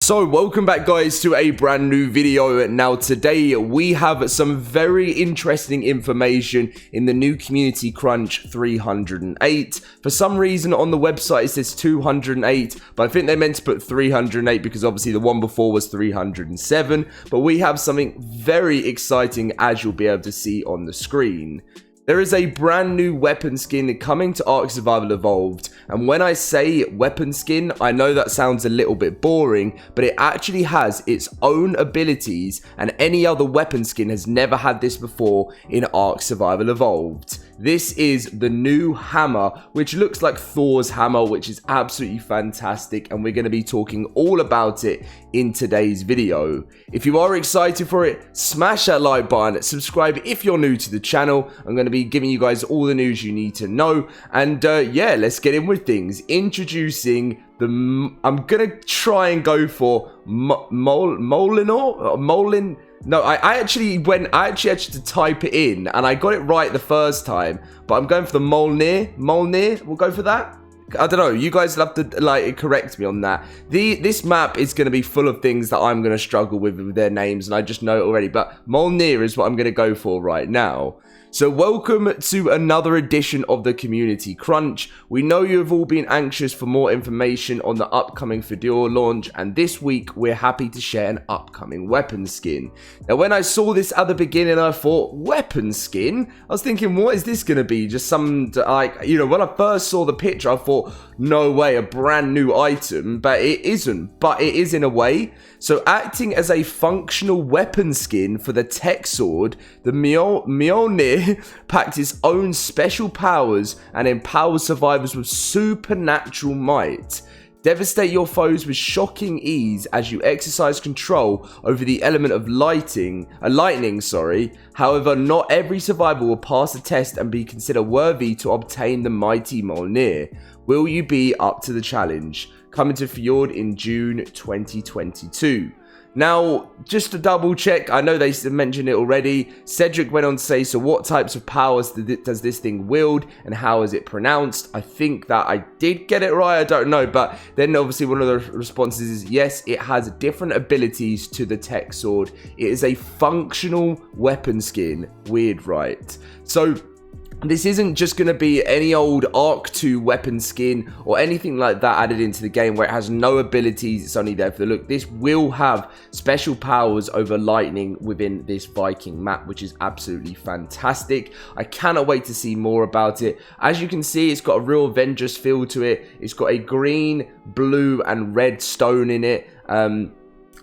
So welcome back guys to a brand new video. Now today we have some very interesting information in the new Community Crunch 308. For some reason on the website it says 208, but I think they meant to put 308 because obviously the one before was 307. But we have something very exciting, as you'll be able to see on the screen. There is a brand new weapon skin coming to Ark Survival Evolved, and when I say weapon skin, I know that sounds a little bit boring, but it actually has its own abilities, and any other weapon skin has never had this before in Ark Survival Evolved. This is the new hammer, which looks like Thor's hammer, which is absolutely fantastic, and we're going to be talking all about it in today's video. If you are excited for it, smash that like button, subscribe if you're new to the channel. I'm going to be giving you guys all the news you need to know, and yeah, let's get in with things. Introducing the, I'm going to try and go for Mjolnir? No, I actually had to type it in, and I got it right the first time, but I'm going for the Mjolnir. We'll go for that. I don't know, you guys will have to like correct me on that. This map is going to be full of things that I'm going to struggle with their names, and I just know it already, but Mjolnir is what I'm going to go for right now. So welcome to another edition of the Community Crunch. We know you have all been anxious for more information on the upcoming Fedora launch, and this week we're happy to share an upcoming weapon skin. Now when I saw this at the beginning, I thought, weapon skin? I was thinking, what is this going to be? Just some, like, you know, when I first saw the picture I thought, no way, a brand new item, but it isn't, but it is in a way. So acting as a functional weapon skin for the tech sword, the Mjolnir packs its own special powers and empowers survivors with supernatural might. Devastate your foes with shocking ease as you exercise control over the element of lightning. However, not every survivor will pass the test and be considered worthy to obtain the mighty Mjolnir. Will you be up to the challenge? Coming to Fjord in June 2022. Now, just to double check, I know they mentioned it already. Cedric went on to say, so what types of powers does this thing wield and how is it pronounced? I think that I did get it right, I don't know. But then obviously one of the responses is, yes, it has different abilities to the tech sword. It is a functional weapon skin. Weird, right? So this isn't just going to be any old Ark 2 weapon skin or anything like that added into the game where it has no abilities, it's only there for the look. This will have special powers over lightning within this Viking map, which is absolutely fantastic. I cannot wait to see more about it. As you can see, it's got a real Avengers feel to it. It's got a green, blue and red stone in it.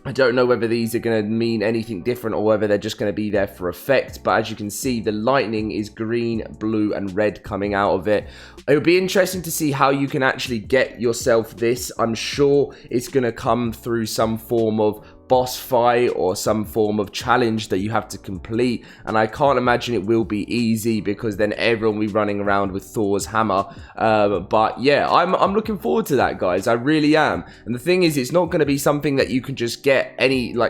I don't know whether these are going to mean anything different or whether they're just going to be there for effect. But as you can see, the lightning is green, blue, and red coming out of it. It would be interesting to see how you can actually get yourself this. I'm sure it's going to come through some form of boss fight or some form of challenge that you have to complete, and I can't imagine it will be easy because then everyone will be running around with Thor's hammer. But yeah, I'm looking forward to that, guys. I really am. And the thing is, it's not going to be something that you can just get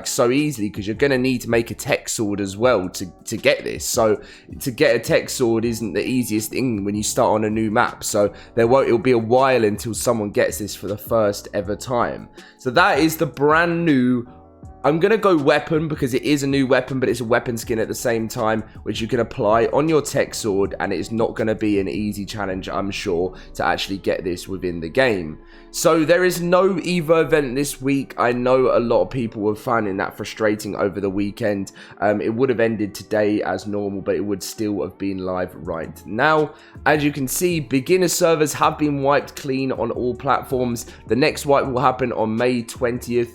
so easily, because you're going to need to make a tech sword as well to get this. So to get a tech sword isn't the easiest thing when you start on a new map, so it'll be a while until someone gets this for the first ever time. So that is the brand new, I'm going to go weapon because it is a new weapon, but it's a weapon skin at the same time, which you can apply on your tech sword, and it's not going to be an easy challenge, I'm sure, to actually get this within the game. So there is no Evo event this week. I know a lot of people were finding that frustrating over the weekend. It would have ended today as normal, but it would still have been live right now. As you can see, beginner servers have been wiped clean on all platforms. The next wipe will happen on May 20th.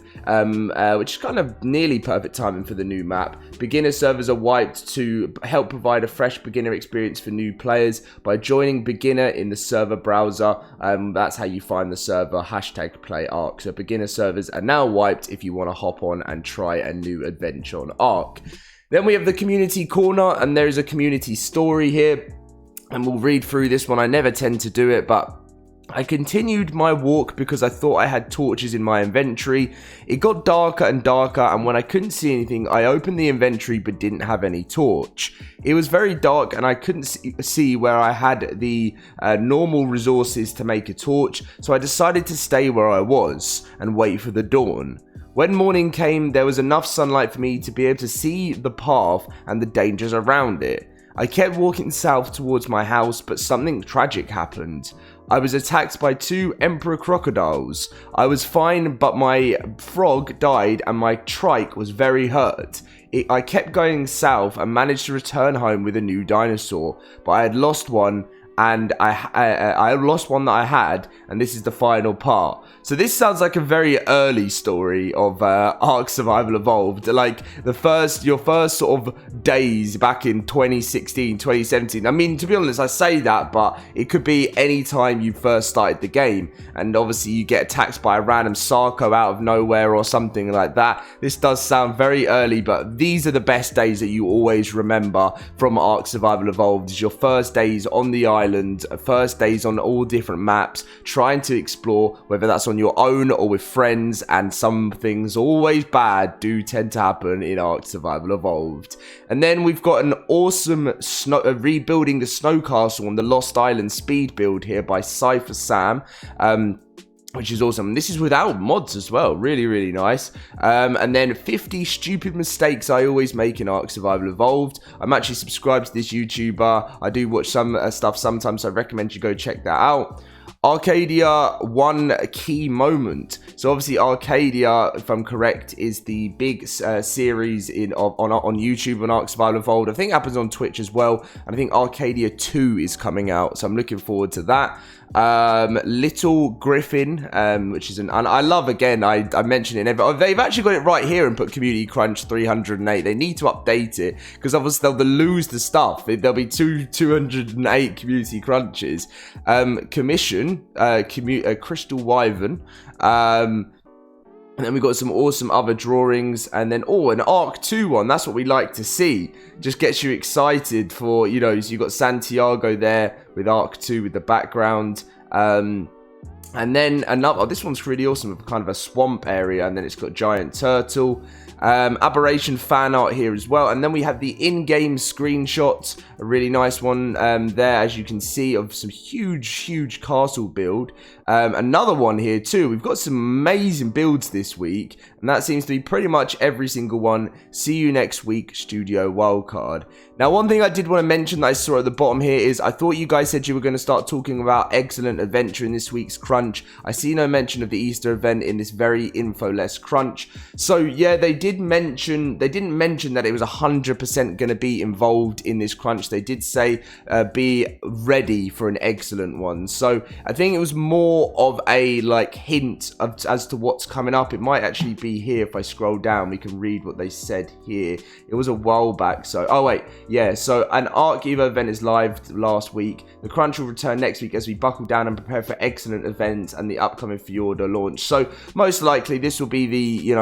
Which is kind of nearly perfect timing for the new map. Beginner servers are wiped to help provide a fresh beginner experience for new players by joining beginner in the server browser. That's how you find the server, #PlayArk. So beginner servers are now wiped if you want to hop on and try a new adventure on Ark. Then we have the community corner, and there is a community story here, and we'll read through this one. I never tend to do it, but I continued my walk because I thought I had torches in my inventory. It got darker and darker, and when I couldn't see anything, I opened the inventory but didn't have any torch. It was very dark and I couldn't see where I had the normal resources to make a torch, so I decided to stay where I was and wait for the dawn. When morning came, there was enough sunlight for me to be able to see the path and the dangers around it. I kept walking south towards my house, but something tragic happened. I was attacked by 2 emperor crocodiles. I was fine, but my frog died and my trike was very hurt. I kept going south and managed to return home with a new dinosaur, but I had lost one. And I lost one that I had, and this is the final part. So this sounds like a very early story of Ark Survival Evolved. Like your first sort of days back in 2016, 2017. I mean, to be honest, I say that, but it could be any time you first started the game. And obviously you get attacked by a random Sarco out of nowhere or something like that. This does sound very early, but these are the best days that you always remember from Ark Survival Evolved. Is your first days on the island. First days on all different maps, trying to explore, whether that's on your own or with friends, and some things always bad do tend to happen in Ark Survival Evolved. And then we've got an awesome rebuilding the snow castle on the Lost Island speed build here by Cypher Sam. Which is awesome. This is without mods as well. Really, really nice. And then 50 stupid mistakes I always make in Ark Survival Evolved. I'm actually subscribed to this YouTuber. I do watch some stuff sometimes, so I recommend you go check that out. Arcadia, one key moment. So obviously Arcadia, if I'm correct, is the big series on YouTube on Ark Survival Evolved. I think it happens on Twitch as well. And I think Arcadia 2 is coming out, so I'm looking forward to that. Little Griffin, which is and I love, again, I mentioned it, they've actually got it right here and put Community Crunch 308. They need to update it, because obviously they'll lose the stuff. There'll be 208 Community Crunches. Commission, Crystal Wyvern, and then we've got some awesome other drawings, and then, an Ark 2 one. That's what we like to see. Just gets you excited for, so you've got Santiago there with Ark 2 with the background. And then another, this one's really awesome, with kind of a swamp area, and then it's got giant turtle. Aberration fan art here as well, and then we have the in-game screenshots, a really nice one there, as you can see, of some huge castle build. Another one here too. We've got some amazing builds this week, and that seems to be pretty much every single one. See you next week, Studio Wildcard. Now, one thing I did want to mention that I saw at the bottom here is, I thought you guys said you were going to start talking about Excellent Adventure in this week's crunch. I see no mention of the Easter event in this very info-less crunch. So yeah, they didn't mention that it was 100% going to be involved in this crunch. They did say be ready for an excellent one. So I think it was more of a hint as to what's coming up. It might actually be here. If I scroll down, we can read what they said here. It was a while back. So so an Ark Evo event is live last week. The crunch will return next week as we buckle down and prepare for excellent events and the upcoming Fjorda launch. So most likely this will be the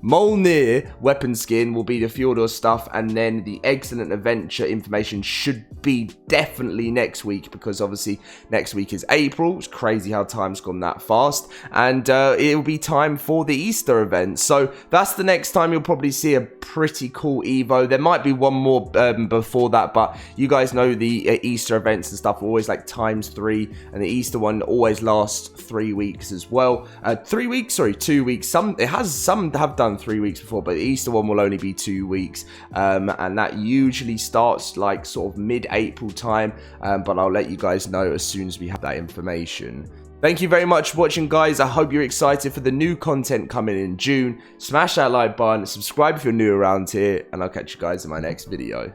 Mjolnir weapon skin will be the Fjorda stuff, and then the excellent adventure information should be definitely next week, because obviously next week is April. It's crazy how time's gone that fast, and it will be time for the Easter event. So that's the next time you'll probably see a pretty cool Evo. There might be one more before that, but you guys know the Easter events and stuff are always like ×3, and the Easter one always lasts 3 weeks as well. 2 weeks. Some have done 3 weeks before, but the Easter one will only be 2 weeks, and that usually starts like sort of mid-April time, but I'll let you guys know as soon as we have that information. Thank you very much for watching, guys. I hope you're excited for the new content coming in June. Smash that like button, subscribe if you're new around here, and I'll catch you guys in my next video.